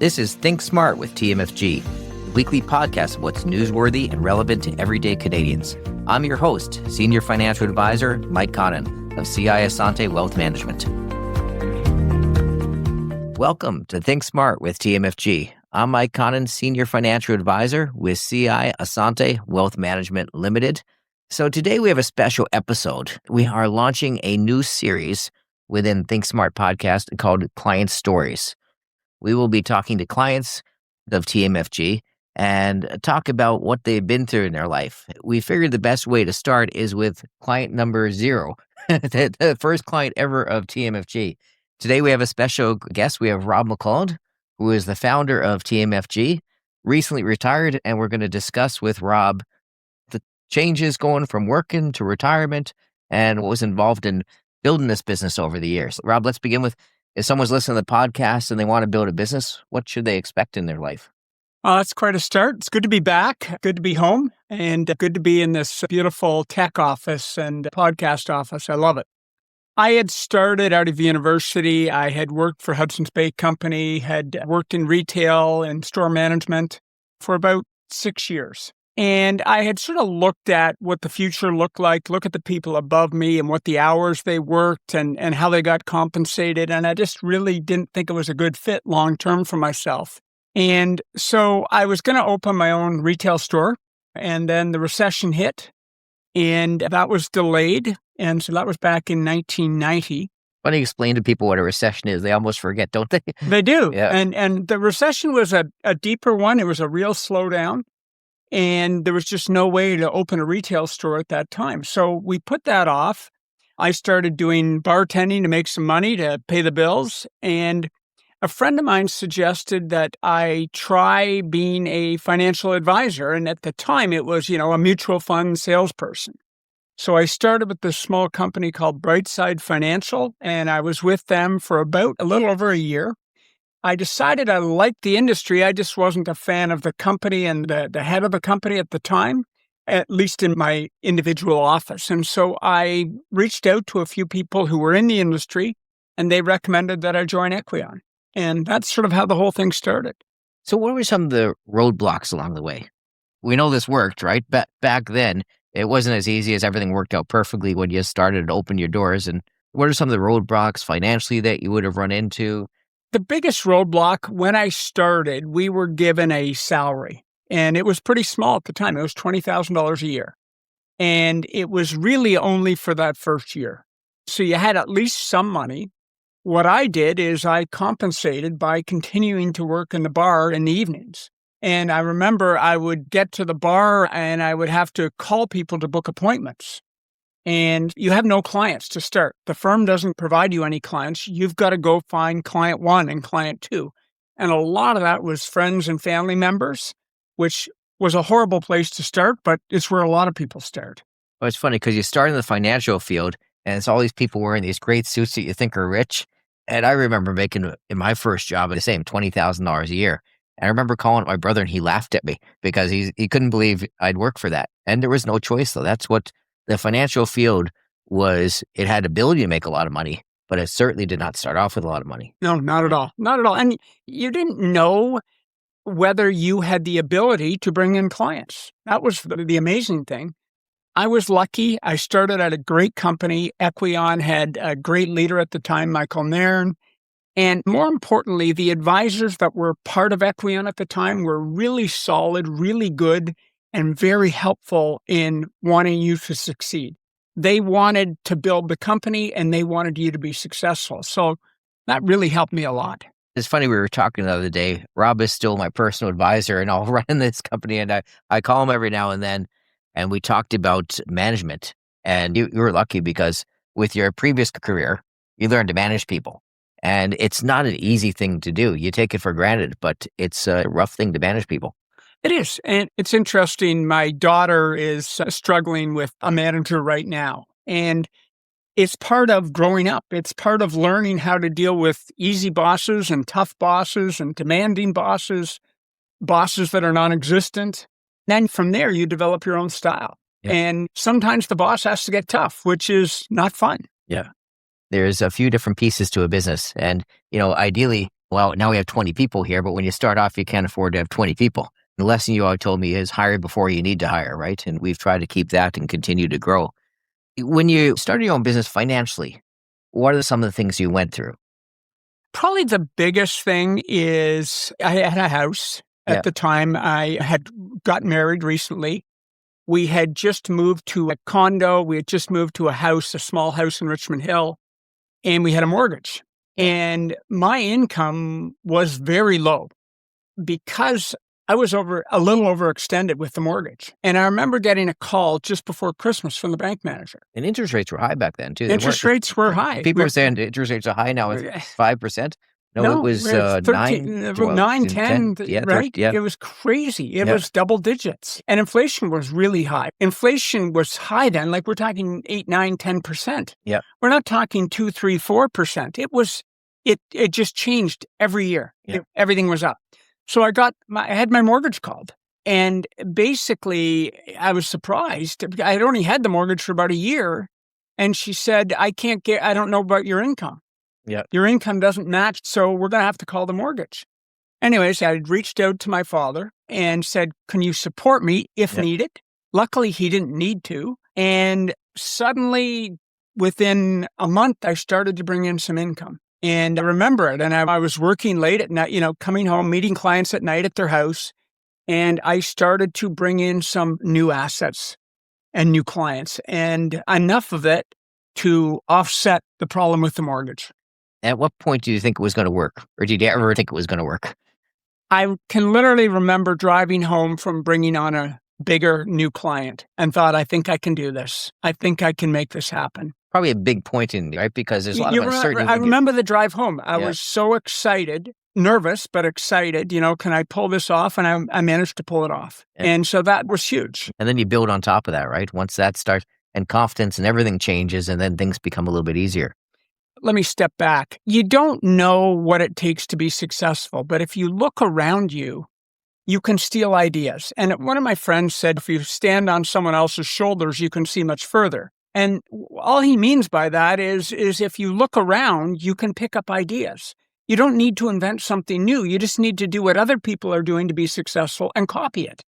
This is Think Smart with TMFG, the weekly podcast of what's newsworthy and relevant to everyday Canadians. I'm your host, Senior Financial Advisor Mike Connon of CI Assante Wealth Management. Welcome to Think Smart with TMFG. I'm Mike Connon, Senior Financial Advisor with CI Assante Wealth Management Limited. So today we have a special episode. We are launching a new series within Think Smart podcast called Client Stories. We will be talking to clients of TMFG and talk about what they've been through in their life. We figured the best way to start is with client number 0, the first client ever of TMFG. Today we have a special guest. We have Rob McClelland, who is the founder of TMFG, recently retired, and we're going to discuss with Rob the changes going from working to retirement and what was involved in building this business over the years. Rob, let's begin with, if someone's listening to the podcast and they want to build a business, what should they expect in their life? That's quite a start. It's good to be back, good to be home, and good to be in this beautiful tech office and podcast office. I love it. I had started out of university. I had worked for Hudson's Bay Company, had worked in retail and store management for about 6 years. And I had sort of looked at what the future looked like, look at the people above me and what the hours they worked and how they got compensated. And I just really didn't think it was a good fit long-term for myself. And so I was going to open my own retail store, and then the recession hit, and that was delayed. And so that was back in 1990. Why don't you explain to people what a recession is? They almost forget, don't they? They do. Yeah. And the recession was a deeper one. It was a real slowdown. And there was just no way to open a retail store at that time. So we put that off. I started doing bartending to make some money to pay the bills. And a friend of mine suggested that I try being a financial advisor. And at the time, it was, a mutual fund salesperson. So I started with this small company called Brightside Financial, and I was with them for about a little over a year. I decided I liked the industry. I just wasn't a fan of the company and the head of the company at the time, at least in my individual office. And so I reached out to a few people who were in the industry, and they recommended that I join Equion. And that's sort of how the whole thing started. So what were some of the roadblocks along the way? We know this worked, right? Back then, it wasn't as easy as everything worked out perfectly when you started to open your doors. And what are some of the roadblocks financially that you would have run into? The biggest roadblock, when I started, we were given a salary, and it was pretty small at the time. It was $20,000 a year, and it was really only for that first year. So you had at least some money. What I did is I compensated by continuing to work in the bar in the evenings. And I remember I would get to the bar and I would have to call people to book appointments. And you have no clients to start. The firm doesn't provide you any clients. You've got to go find client 1 and client 2. And a lot of that was friends and family members, which was a horrible place to start, but it's where a lot of people start. Well, it's funny because you start in the financial field and it's all these people wearing these great suits that you think are rich. And I remember making, in my first job, the same $20,000 a year. And I remember calling my brother and he laughed at me because he couldn't believe I'd work for that. And there was no choice, though. That's what the financial field was. It had ability to make a lot of money, but it certainly did not start off with a lot of money. No, not at all. Not at all. And you didn't know whether you had the ability to bring in clients. That was the amazing thing. I was lucky. I started at a great company. Equion had a great leader at the time, Michael Nairn. And more importantly, the advisors that were part of Equion at the time were really solid, really good, and very helpful in wanting you to succeed. They wanted to build the company and they wanted you to be successful. So that really helped me a lot. It's funny, we were talking the other day. Rob is still my personal advisor and I'll run this company and I call him every now and then. And we talked about management. And you were lucky because with your previous career, you learned to manage people. And it's not an easy thing to do. You take it for granted, but it's a rough thing to manage people. It is. And it's interesting. My daughter is struggling with a manager right now. And it's part of growing up. It's part of learning how to deal with easy bosses and tough bosses and demanding bosses, bosses that are non-existent. Then from there, you develop your own style. Yeah. And sometimes the boss has to get tough, which is not fun. Yeah. There's a few different pieces to a business. And, ideally, Well, now we have 20 people here, but when you start off, you can't afford to have 20 people. The lesson you always told me is hire before you need to hire, right? And we've tried to keep that and continue to grow. When you started your own business financially, what are some of the things you went through? Probably the biggest thing is I had a house at the time. I had got married recently. We had just moved to a condo. We had just moved to a house, a small house in Richmond Hill, and we had a mortgage. And my income was very low because I was a little overextended with the mortgage. And I remember getting a call just before Christmas from the bank manager. And interest rates were high back then, too. Interest rates were high. People are saying interest rates are high now. It's 5%. No, it was 13, 12, 9, 10, 10. right? 30, It was crazy. It was double digits. And inflation was really high. Inflation was high then, like we're talking 8, 9, 10%. Yeah. We're not talking 2, 3, 4%. It just changed every year. Yeah. Everything was up. So I had my mortgage called. And basically, I was surprised. I had only had the mortgage for about a year. And she said, I don't know about your income. Yeah. Your income doesn't match, so we're going to have to call the mortgage. Anyways, I had reached out to my father and said, can you support me if needed? Luckily, he didn't need to. And suddenly, within a month, I started to bring in some income. And I remember it. And I was working late at night, coming home, meeting clients at night at their house. And I started to bring in some new assets and new clients, and enough of it to offset the problem with the mortgage. At what point do you think it was going to work? Or did you ever think it was going to work? I can literally remember driving home from bringing on a bigger new client and thought, I think I can do this. I think I can make this happen. Probably a big point right? Because there's a lot of uncertainty. I remember the drive home. I was so excited, nervous, but excited. Can I pull this off? And I managed to pull it off. And so that was huge. And then you build on top of that, right? Once that starts, and confidence and everything changes, and then things become a little bit easier. Let me step back. You don't know what it takes to be successful, but if you look around you, you can steal ideas. And one of my friends said, if you stand on someone else's shoulders, you can see much further. And all he means by that is if you look around, you can pick up ideas. You don't need to invent something new. You just need to do what other people are doing to be successful and copy it.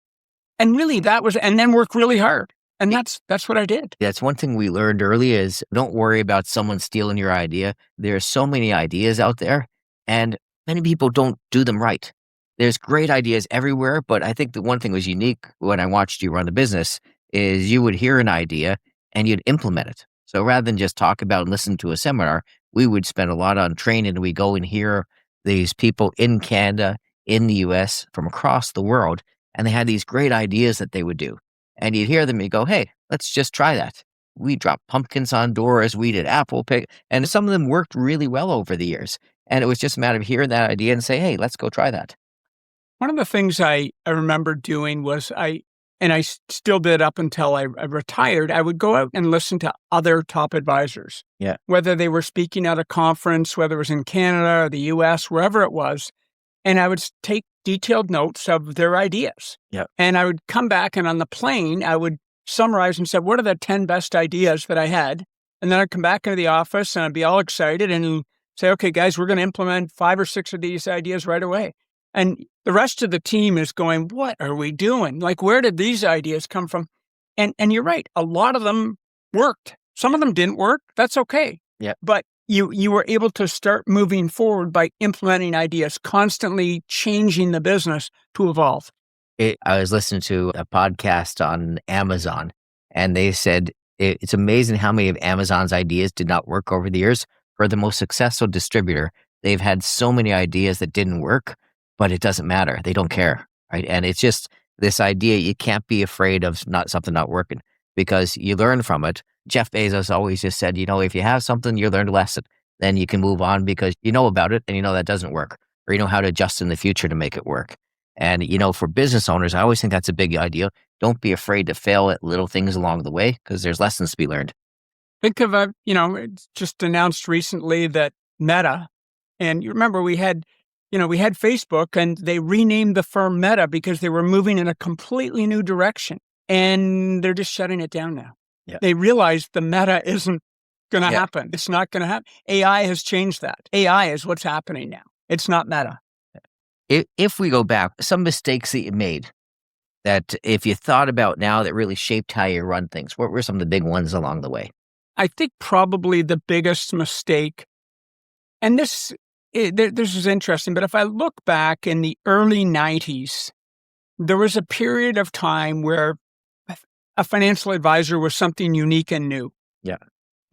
And really and then work really hard. And that's what I did. That's one thing we learned early is don't worry about someone stealing your idea. There are so many ideas out there, and many people don't do them right. There's great ideas everywhere, but I think the one thing was unique when I watched you run the business is you would hear an idea and you'd implement it. So rather than just talk about and listen to a seminar, we would spend a lot on training, and we go and hear these people in Canada, in the US, from across the world, and they had these great ideas that they would do. And you'd hear them and you go, hey, let's just try that. We dropped pumpkins on doors, we did apple pick, and some of them worked really well over the years. And it was just a matter of hearing that idea and say, hey, let's go try that. One of the things I remember doing was I still did up until I retired, I would go out and listen to other top advisors. Yeah. Whether they were speaking at a conference, whether it was in Canada or the US, wherever it was. And I would take detailed notes of their ideas. Yeah. And I would come back, and on the plane, I would summarize and say, what are the 10 best ideas that I had? And then I'd come back into the office and I'd be all excited and say, okay, guys, we're going to implement 5 or 6 of these ideas right away. And the rest of the team is going, what are we doing? Like, where did these ideas come from? And you're right. A lot of them worked. Some of them didn't work. That's okay. Yeah. But you were able to start moving forward by implementing ideas, constantly changing the business to evolve. I was listening to a podcast on Amazon, and they said it's amazing how many of Amazon's ideas did not work over the years. For the most successful distributor, they've had so many ideas that didn't work, but it doesn't matter. They don't care, right? And it's just this idea, you can't be afraid of something not working because you learn from it. Jeff Bezos always just said, if you have something, you learned a lesson, then you can move on because you know about it and you know that doesn't work, or you know how to adjust in the future to make it work. And, for business owners, I always think that's a big idea. Don't be afraid to fail at little things along the way because there's lessons to be learned. Think of it's just announced recently that Meta, and you remember we had Facebook, and they renamed the firm Meta because they were moving in a completely new direction, and they're just shutting it down now. Yeah. They realized the Meta isn't going to happen. It's not going to happen. AI has changed that. AI is what's happening now. It's not meta. If we go back, some mistakes that you made that if you thought about now that really shaped how you run things, what were some of the big ones along the way? I think probably the biggest mistake, and this is interesting, but if I look back in the early 90s, there was a period of time where a financial advisor was something unique and new. Yeah.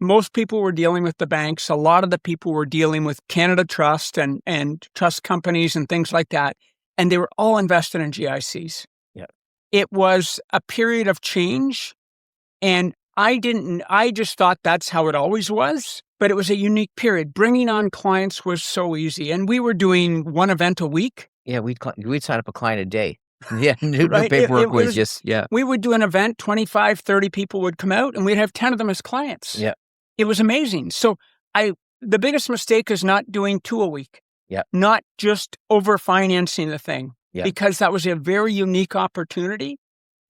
Most people were dealing with the banks. A lot of the people were dealing with Canada Trust and trust companies and things like that. And they were all invested in GICs. Yeah. It was a period of change. And I just thought that's how it always was. But it was a unique period. Bringing on clients was so easy. And we were doing one event a week. Yeah, we'd sign up a client a day. Yeah, new Right? paperwork was just, yeah. We would do an event, 25, 30 people would come out, and we'd have 10 of them as clients. Yeah. It was amazing. So the biggest mistake is not doing 2 a week. Yeah. Not just over-financing the thing. Yeah. Because that was a very unique opportunity.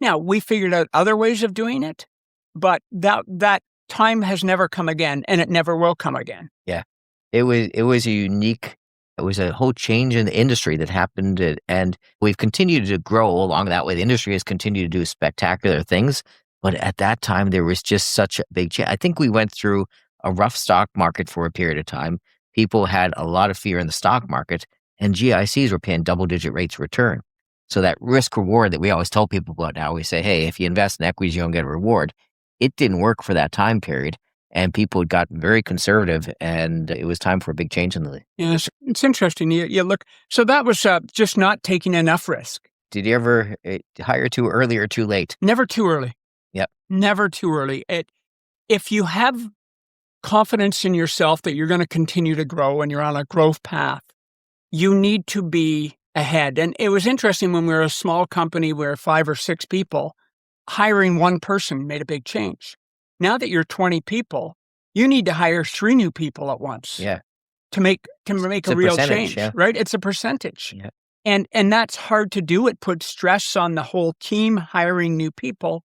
Now, we figured out other ways of doing it, but that time has never come again, and it never will come again. Yeah. It was a whole change in the industry that happened, and we've continued to grow along that way. The industry has continued to do spectacular things, but at that time, there was just such a big change. I think we went through a rough stock market for a period of time. People had a lot of fear in the stock market, and GICs were paying double-digit rates of return. So that risk reward that we always tell people about now, we say, hey, if you invest in equities, you don't get a reward. It didn't work for that time period. And people got very conservative, and it was time for a big change in the. Yeah, it's interesting. You look. So that was just not taking enough risk. Did you ever hire too early or too late? Never too early. Yep. Never too early. If you have confidence in yourself that you're going to continue to grow and you're on a growth path, you need to be ahead. And it was interesting when we were a small company where 5 or 6 people, hiring one person made a big change. Now that you're 20 people, you need to hire 3 new people at once. Yeah. To make a real change, yeah. right? It's a percentage. Yeah. And that's hard to do. It puts stress on the whole team hiring new people.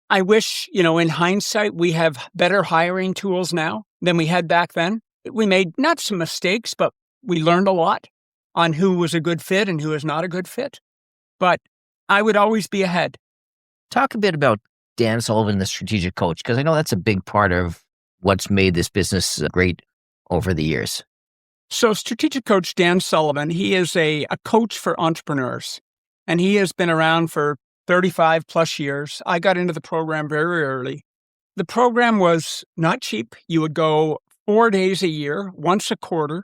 I wish, in hindsight, we have better hiring tools now than we had back then. We made not some mistakes, but we learned a lot on who was a good fit and who is not a good fit. But I would always be ahead. Talk a bit about Dan Sullivan, the strategic coach, because I know that's a big part of what's made this business great over the years. So strategic coach Dan Sullivan, he is a coach for entrepreneurs, and he has been around for 35 plus years. I got into the program very early. The program was not cheap. You would go 4 days a year, once a quarter,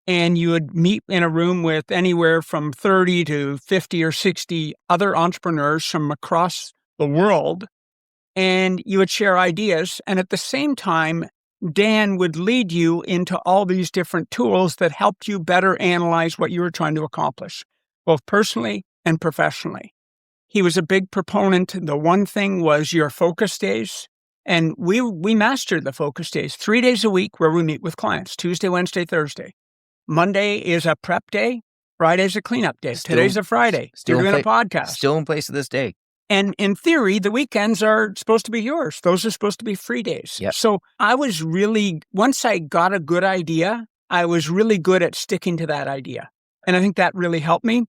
and you would meet in a room with anywhere from 30 to 50 or 60 other entrepreneurs from across the world. And you would share ideas. And at the same time, Dan would lead you into all these different tools that helped you better analyze what you were trying to accomplish, both personally and professionally. He was a big proponent. The one thing was your focus days. And we mastered the focus days, 3 days a week where we meet with clients, Tuesday, Wednesday, Thursday. Monday is a prep day. Friday's a cleanup day. Today's a Friday. You're doing a podcast. Still in place to this day. And in theory, the weekends are supposed to be yours. Those are supposed to be free days. Yep. So I was really, once I got a good idea, I was really good at sticking to that idea. And I think that really helped me.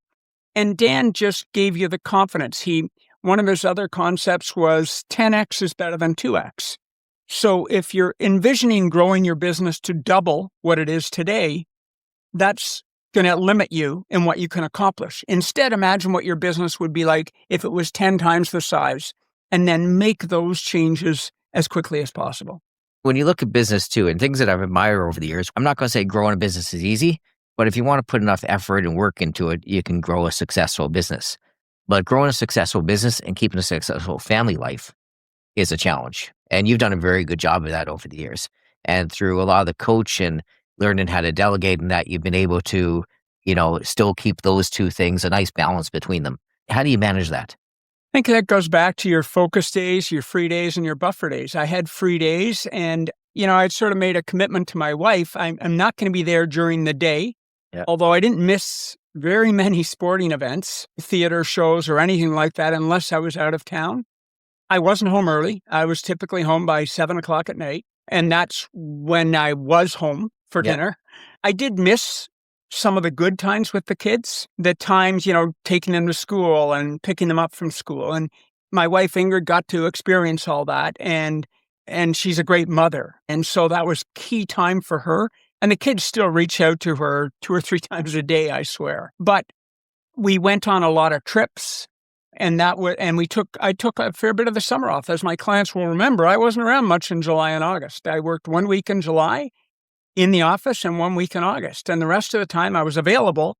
And Dan just gave you the confidence. One of his other concepts was 10x is better than 2x. So if you're envisioning growing your business to double what it is today, that's going to limit you in what you can accomplish. Instead, imagine what your business would be like if it was 10 times the size, and then make those changes as quickly as possible. When you look at business too, and things that I've admired over the years, I'm not going to say growing a business is easy, but if you want to put enough effort and work into it, you can grow a successful business. But growing a successful business and keeping a successful family life is a challenge. And you've done a very good job of that over the years. And through a lot of the coach and learning how to delegate and that, you've been able to, still keep those two things, a nice balance between them. How do you manage that? I think that goes back to your focus days, your free days, and your buffer days. I had free days, and, I'd sort of made a commitment to my wife. I'm not going to be there during the day, although I didn't miss very many sporting events, theater shows, or anything like that unless I was out of town. I wasn't home early. I was typically home by 7 o'clock at night, and that's when I was home for dinner. I did miss some of the good times with the kids, the times, taking them to school and picking them up from school. And my wife Ingrid got to experience all that. And she's a great mother. And so that was key time for her. And the kids still reach out to her 2 or 3 times a day, I swear. But we went on a lot of trips. And I took a fair bit of the summer off. As my clients will remember, I wasn't around much in July and August. I worked 1 week in July in the office and 1 week in August. And the rest of the time I was available,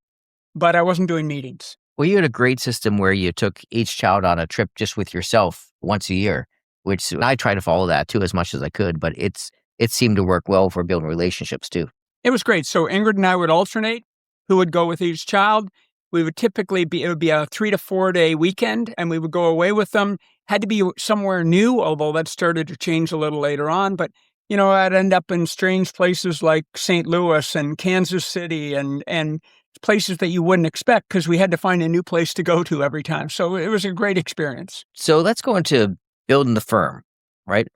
but I wasn't doing meetings. Well, you had a great system where you took each child on a trip just with yourself once a year, which I try to follow that too as much as I could, but it seemed to work well for building relationships too. It was great. So Ingrid and I would alternate who would go with each child. We would typically it would be a 3 to 4 day weekend, and we would go away with them. Had to be somewhere new, although that started to change a little later on. But, I'd end up in strange places like St. Louis and Kansas City and places that you wouldn't expect because we had to find a new place to go to every time. So it was a great experience. So let's go into building the firm, right?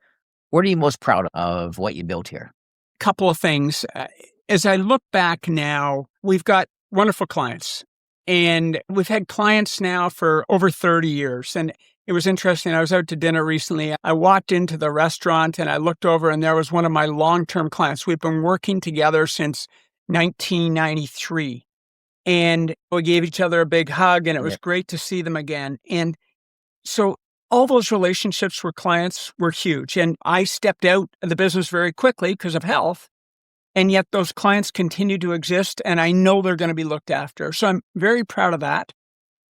What are you most proud of what you built here? Couple of things. As I look back now, we've got wonderful clients. And we've had clients now for over 30 years. And it was interesting. I was out to dinner recently. I walked into the restaurant and I looked over and there was one of my long-term clients. We've been working together since 1993. And we gave each other a big hug and it was great to see them again. And so all those relationships with clients were huge. And I stepped out of the business very quickly because of health. And yet those clients continue to exist, and I know they're going to be looked after. So I'm very proud of that.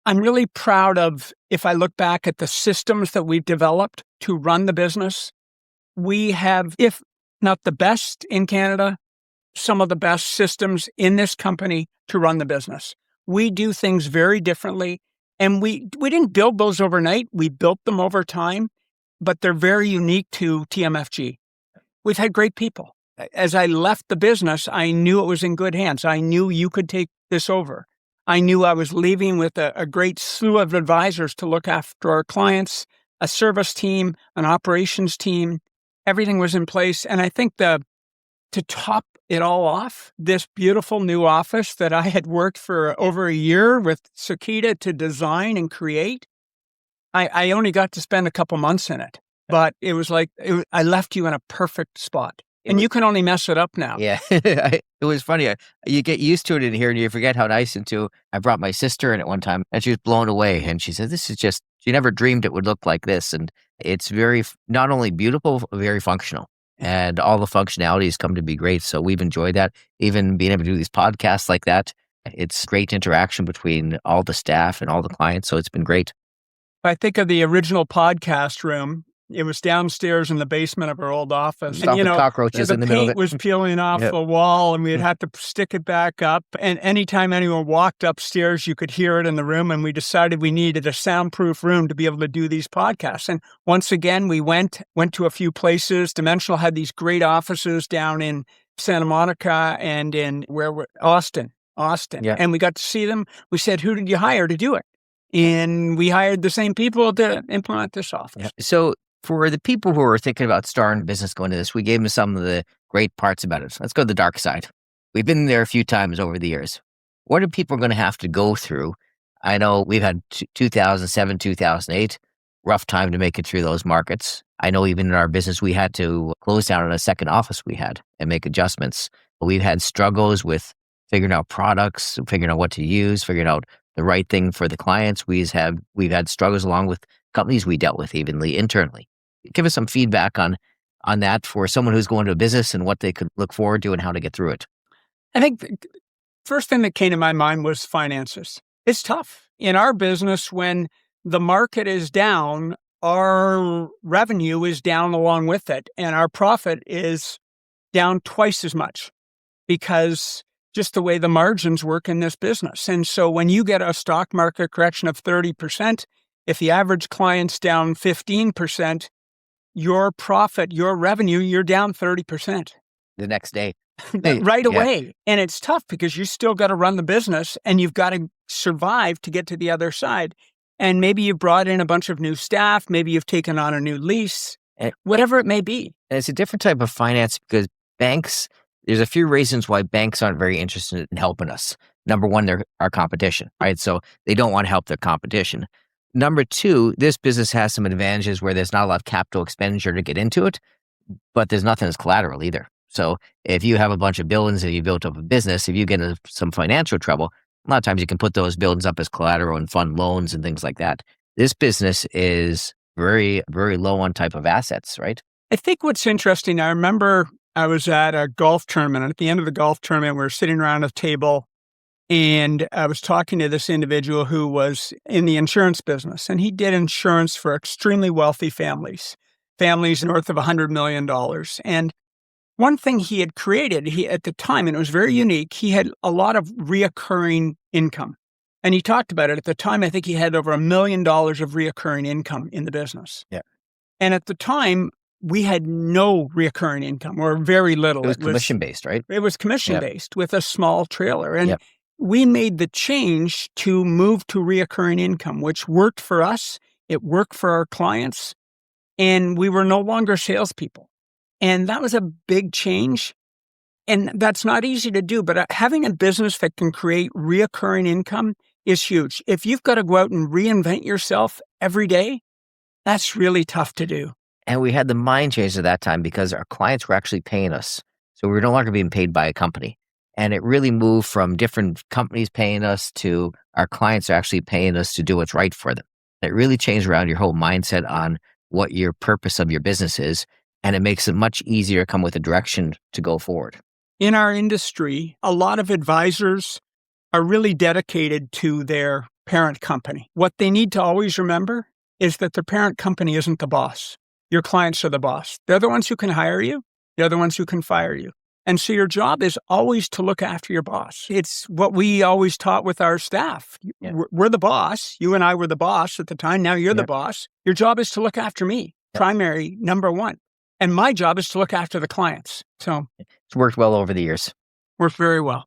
I'm really proud of, if I look back at the systems that we've developed to run the business, we have, if not the best in Canada, some of the best systems in this company to run the business. We do things very differently, and we didn't build those overnight. We built them over time, but they're very unique to TMFG. We've had great people. As I left the business, I knew it was in good hands. I knew you could take this over. I knew I was leaving with a great slew of advisors to look after our clients, a service team, an operations team. Everything was in place. And I think to top it all off, this beautiful new office that I had worked for over a year with Sakita to design and create, I only got to spend a couple months in it. But it was like I left you in a perfect spot. And you can only mess it up now. Yeah. It was funny. You get used to it in here and you forget how nice and too. I brought my sister in at one time and she was blown away. And she said, this is just, she never dreamed it would look like this. And it's very, not only beautiful, very functional. And all the functionalities come to be great. So we've enjoyed that. Even being able to do these podcasts like that, it's great interaction between all the staff and all the clients. So it's been great. I think of the original podcast room. It was downstairs in the basement of our old office. And, cockroaches in the middle of it. The paint was peeling off the wall and we'd have to stick it back up. And anytime anyone walked upstairs, you could hear it in the room. And we decided we needed a soundproof room to be able to do these podcasts. And once again, we went to a few places. Dimensional had these great offices down in Santa Monica and in Austin. Yeah. And we got to see them. We said, who did you hire to do it? And we hired the same people to implement this office. Yeah. So for the people who are thinking about starting business going to this, we gave them some of the great parts about it. So let's go to the dark side. We've been there a few times over the years. What are people going to have to go through? I know we've had 2007, 2008, rough time to make it through those markets. I know even in our business, we had to close down on a second office we had and make adjustments. We've had struggles with figuring out products, figuring out what to use, figuring out the right thing for the clients. We've had struggles along with companies we dealt with evenly internally. Give us some feedback on that for someone who's going to a business and what they could look forward to and how to get through it. I think the first thing that came to my mind was finances. It's tough. In our business, when the market is down, our revenue is down along with it, and our profit is down twice as much because just the way the margins work in this business. And so when you get a stock market correction of 30%, if the average client's down 15%, your profit, your revenue, you're down 30%. The next day. Right away. And it's tough because you still got to run the business and you've got to survive to get to the other side. And maybe you've brought in a bunch of new staff. Maybe you've taken on a new lease, whatever it may be. And it's a different type of finance because banks There's a few reasons why banks aren't very interested in helping us. Number one, they're our competition, right? So they don't want to help their competition. Number two, this business has some advantages where there's not a lot of capital expenditure to get into it, but there's nothing as collateral either. So if you have a bunch of buildings and you built up a business, if you get into some financial trouble, a lot of times you can put those buildings up as collateral and fund loans and things like that. This business is very, very low on type of assets, right? I think what's interesting, I remember I was at a golf tournament. At the end of the golf tournament, we were sitting around a table, and I was talking to this individual who was in the insurance business, and he did insurance for extremely wealthy families north of $100 million. And one thing he had created, at the time, and it was very unique, he had a lot of reoccurring income. And he talked about it. At the time, I think he had over $1 million of reoccurring income in the business. Yeah. And at the time, we had no reoccurring income, or very little. It was commission-based, right? It was commission-based with a small trailer. And Yep. we made the change to move to reoccurring income, which worked for us. It worked for our clients. And we were no longer salespeople. And that was a big change. And that's not easy to do. But having a business that can create reoccurring income is huge. If you've got to go out and reinvent yourself every day, that's really tough to do. And we had the mind change at that time because our clients were actually paying us. So we were no longer being paid by a company. And it really moved from different companies paying us to our clients are actually paying us to do what's right for them. It really changed around your whole mindset on what your purpose of your business is. And it makes it much easier to come with a direction to go forward. In our industry, a lot of advisors are really dedicated to their parent company. What they need to always remember is that their parent company isn't the boss. Your clients are the boss. They're the ones who can hire you. They're the ones who can fire you. And so your job is always to look after your boss. It's what we always taught with our staff. Yeah. We're the boss. You and I were the boss at the time. Now you're the boss. Your job is to look after me, primary, number one. And my job is to look after the clients. So It's worked well over the years. worked very well.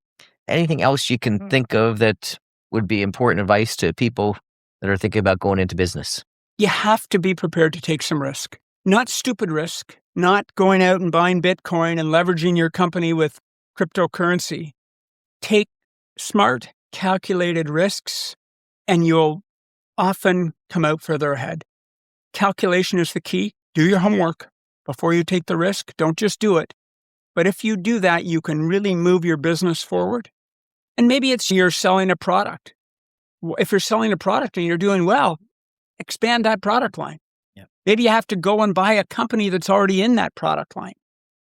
Anything else you can think of that would be important advice to people that are thinking about going into business? You have to be prepared to take some risk. Not stupid risk, not going out and buying Bitcoin and leveraging your company with cryptocurrency. Take smart, calculated risks, and you'll often come out further ahead. Calculation is the key. Do your homework before you take the risk. Don't just do it. But if you do that, you can really move your business forward. And maybe it's you're selling a product. If you're selling a product and you're doing well, expand that product line. Yep. Maybe you have to go and buy a company that's already in that product line.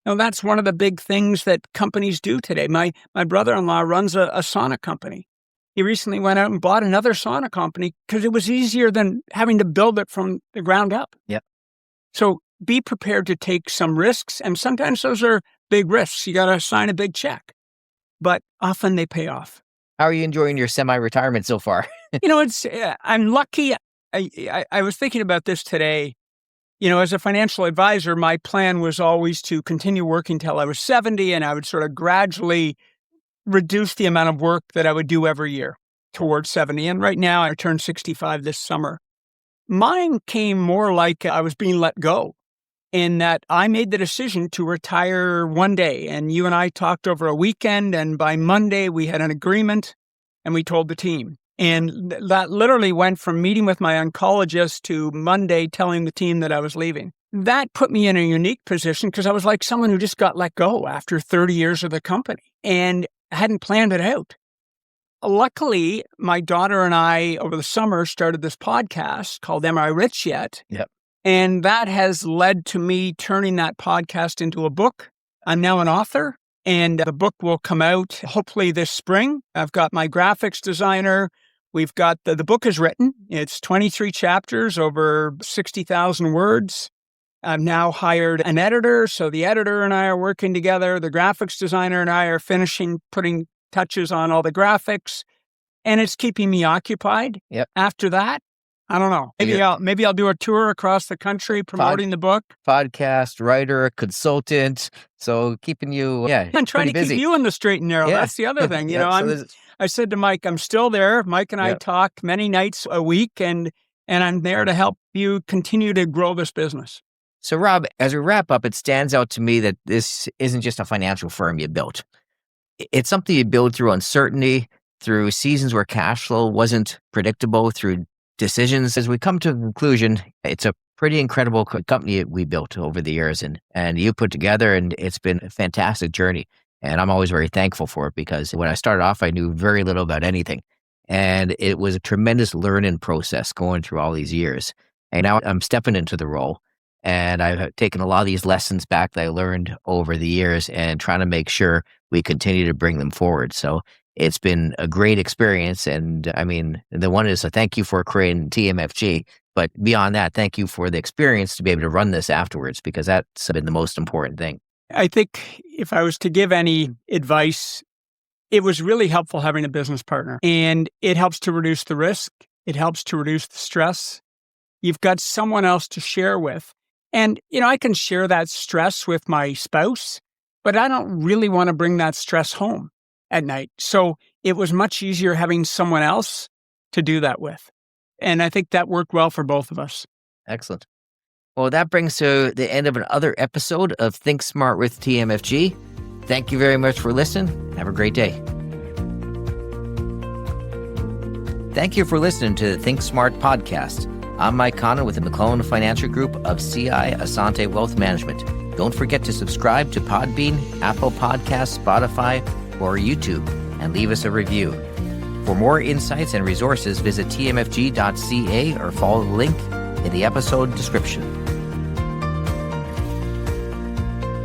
Now, that's one of the big things that companies do today. My brother-in-law runs a sauna company. He recently went out and bought another sauna company because it was easier than having to build it from the ground up. Yep. So be prepared to take some risks. And sometimes those are big risks. You got to sign a big check. But often they pay off. How are you enjoying your semi-retirement so far? I'm lucky. I was thinking about this today. As a financial advisor, my plan was always to continue working till I was 70, and I would sort of gradually reduce the amount of work that I would do every year towards 70. And right now, I turned 65 this summer. Mine came more like I was being let go, in that I made the decision to retire one day. And you and I talked over a weekend, and by Monday, we had an agreement, and we told the team. And that literally went from meeting with my oncologist to Monday telling the team that I was leaving. That put me in a unique position because I was like someone who just got let go after 30 years of the company and hadn't planned it out. Luckily, my daughter and I, over the summer, started this podcast called Am I Rich Yet? Yep. And that has led to me turning that podcast into a book. I'm now an author, and the book will come out hopefully this spring. I've got my graphics designer. We've got the book is written. It's 23 chapters over 60,000 words. I've now hired an editor. So the editor and I are working together. The graphics designer and I are finishing putting touches on all the graphics. And it's keeping me occupied. Yep. After that, I don't know. Maybe I'll do a tour across the country promoting the book. Podcast, writer, consultant. So keeping you, I'm trying to busy. keep you in the straight and narrow. Yeah. That's the other thing. Yep. I said to Mike, I'm still there. Mike and I Yep. talk many nights a week, and I'm there to help you continue to grow this business. So, Rob, as we wrap up, it stands out to me that this isn't just a financial firm you built. It's something you build through uncertainty, through seasons where cash flow wasn't predictable, through decisions. As we come to a conclusion, it's a pretty incredible company we built over the years and you put together, and it's been a fantastic journey. And I'm always very thankful for it because when I started off, I knew very little about anything. And it was a tremendous learning process going through all these years. And now I'm stepping into the role. And I've taken a lot of these lessons back that I learned over the years and trying to make sure we continue to bring them forward. So it's been a great experience. And I mean, the one is a thank you for creating TMFG. But beyond that, thank you for the experience to be able to run this afterwards, because that's been the most important thing. I think if I was to give any advice, it was really helpful having a business partner. And it helps to reduce the risk. It helps to reduce the stress. You've got someone else to share with. And, I can share that stress with my spouse, but I don't really want to bring that stress home at night. So it was much easier having someone else to do that with. And I think that worked well for both of us. Excellent. Well, that brings to the end of another episode of Think Smart with TMFG. Thank you very much for listening. Have a great day. Thank you for listening to the Think Smart podcast. I'm Mike Connon with the McClelland Financial Group of CI Assante Wealth Management. Don't forget to subscribe to Podbean, Apple Podcasts, Spotify, or YouTube, and leave us a review. For more insights and resources, visit tmfg.ca or follow the link in the episode description.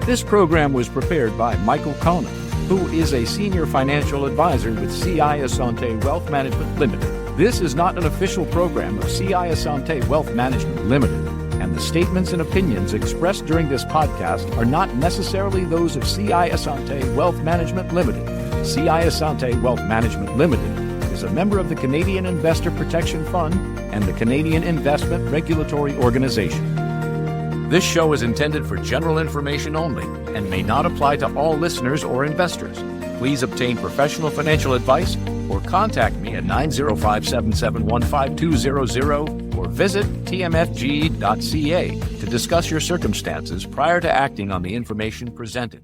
This program was prepared by Michael Connon, who is a senior financial advisor with CI Assante Wealth Management Limited. This is not an official program of CI Assante Wealth Management Limited, and the statements and opinions expressed during this podcast are not necessarily those of CI Assante Wealth Management Limited. CI Assante Wealth Management Limited is a member of the Canadian Investor Protection Fund and the Canadian Investment Regulatory Organization. This show is intended for general information only and may not apply to all listeners or investors. Please obtain professional financial advice or contact me at 905-771-5200 or visit tmfg.ca to discuss your circumstances prior to acting on the information presented.